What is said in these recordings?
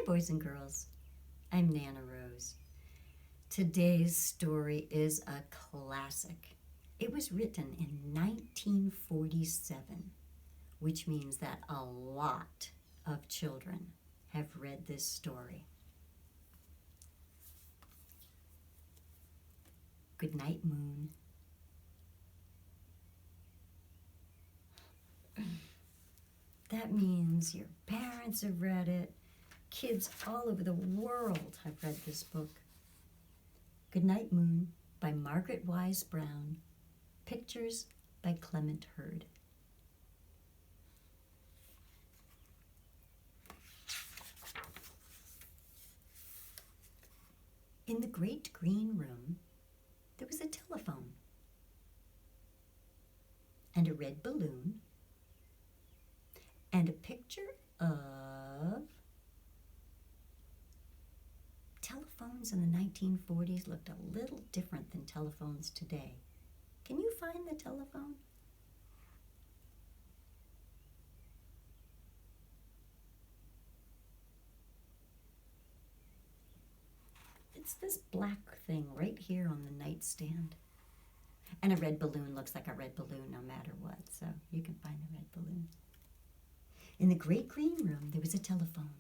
boys and girls. I'm Nana Rose. Today's story is a classic. It was written in 1947, which means that a lot of children have read this story. Goodnight, Moon. That means your parents have read it. Kids all over the world have read this book. Goodnight, Moon by Margaret Wise Brown. Pictures by Clement Hurd. In the great green room, there was a telephone and a red balloon and a picture of telephones in the 1940s looked a little different than telephones today. Can you find the telephone? It's this black thing right here on the nightstand. And a red balloon looks like a red balloon no matter what, so you can find the red balloon. In the great green room, there was a telephone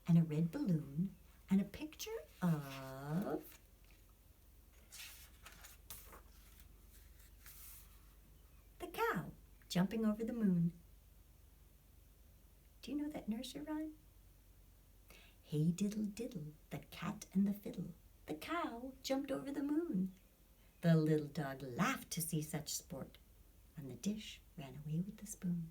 and a red balloon and a picture of the cow jumping over the moon. Do you know that nursery rhyme? Hey diddle diddle, the cat and the fiddle, the cow jumped over the moon. The little dog laughed to see such sport, and the dish ran away with the spoon.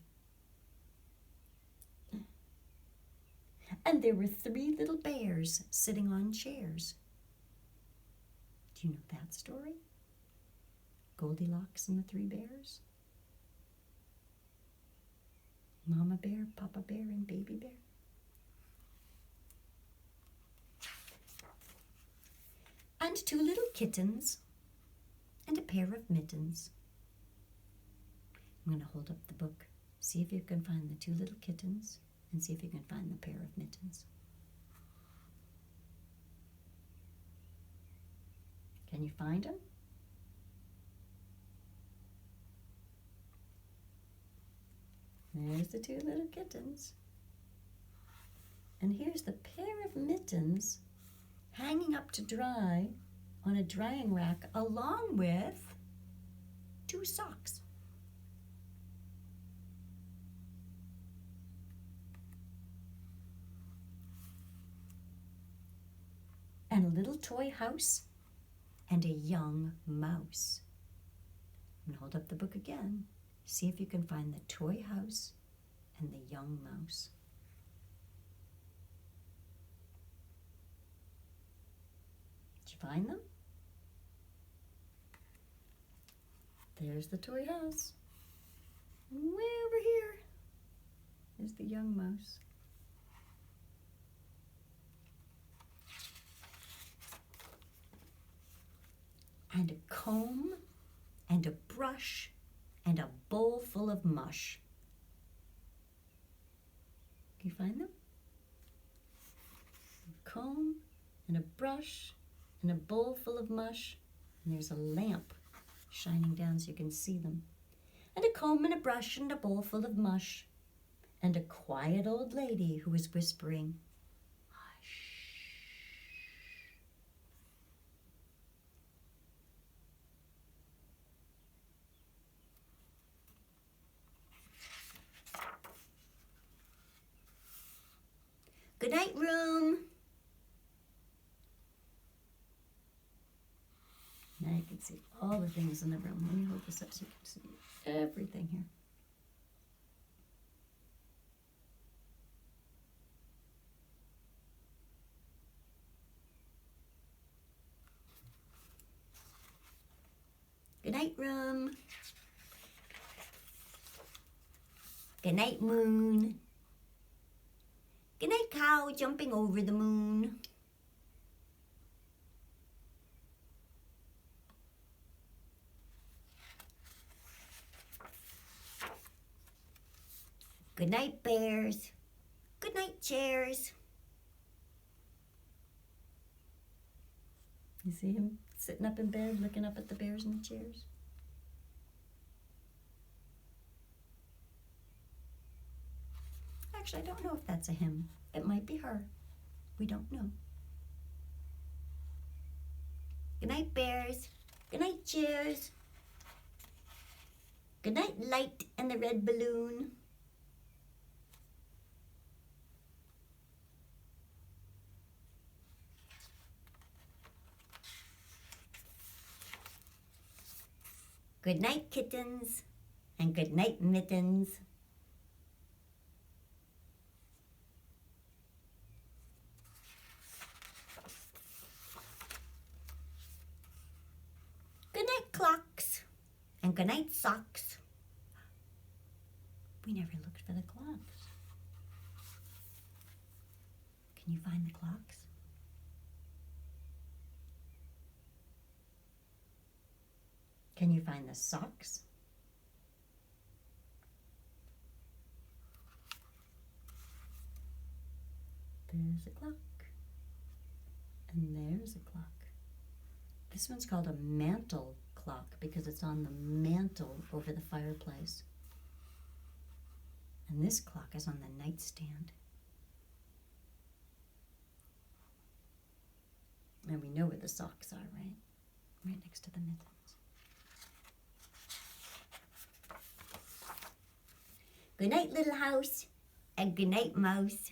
And there were 3 little bears sitting on chairs. Do you know that story? Goldilocks and the 3 bears? Mama bear, Papa bear, and baby bear? And 2 little kittens and a pair of mittens. I'm going to hold up the book. See if you can find the 2 little kittens and see if you can find the pair of mittens. Can you find them? There's the 2 little kittens. And here's the pair of mittens hanging up to dry on a drying rack along with 2 socks. And a little toy house and a young mouse. I'm going to hold up the book again. See if you can find the toy house and the young mouse. Did you find them? There's the toy house. And way over here is the young mouse. And a comb and a brush and a bowl full of mush. Can you find them? A comb and a brush and a bowl full of mush. And there's a lamp shining down so you can see them. And a comb and a brush and a bowl full of mush. And a quiet old lady who is whispering, hush. Good night, room. Now you can see all the things in the room. Let me hold this up so you can see everything here. Good night, room. Good night, moon. Good night, cow jumping over the moon. Good night, bears. Good night, chairs. You see him sitting up in bed, looking up at the bears in the chairs? Actually, I don't know if that's a him. It might be her. We don't know. Good night, bears. Good night, chairs. Good night, light and the red balloon. Good night, kittens, and good night, mittens. Good night, clocks, and good night, socks. We never looked for the clocks. Can you find the clocks? Can you find the socks? There's a clock. And there's a clock. This one's called a mantle clock because it's on the mantle over the fireplace. And this clock is on the nightstand. And we know where the socks are, right? Right next to the mittens. Good night, little house, and good night, mouse.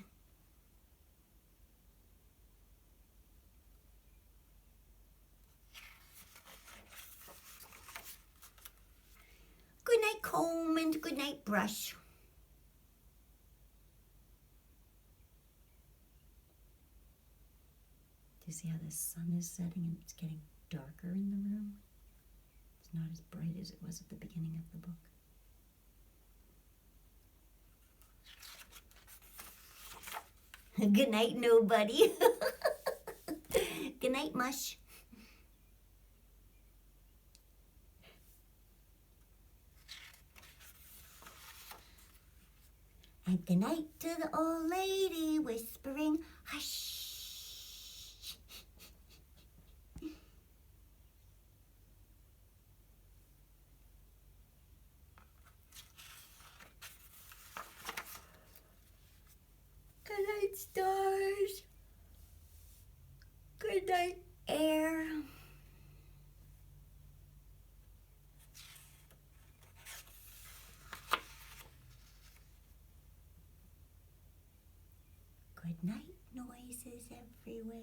Good night, comb, and good night, brush. Do you see how the sun is setting and it's getting darker in the room? It's not as bright as it was at the beginning of the book. Good night, nobody. Good night, mush. And good night to the old lady whispering, hush. Good night, stars. Good night, air. Good night, noises everywhere.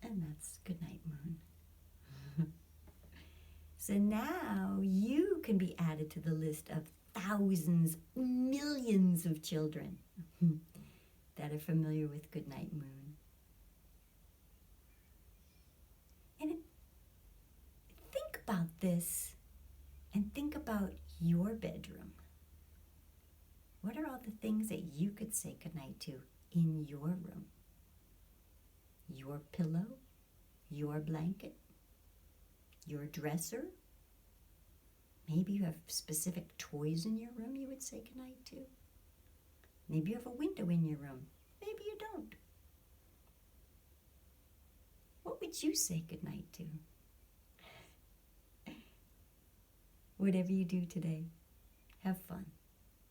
And that's Good Night, Moon. So now you can be added to the list of thousands, millions of children that are familiar with Good Night, Moon. And think about this and think about your bedroom. What are all the things that you could say goodnight to in your room? Your pillow, your blanket, your dresser. Maybe you have specific toys in your room you would say goodnight to. Maybe you have a window in your room. Maybe you don't. What would you say goodnight to? Whatever you do today, have fun.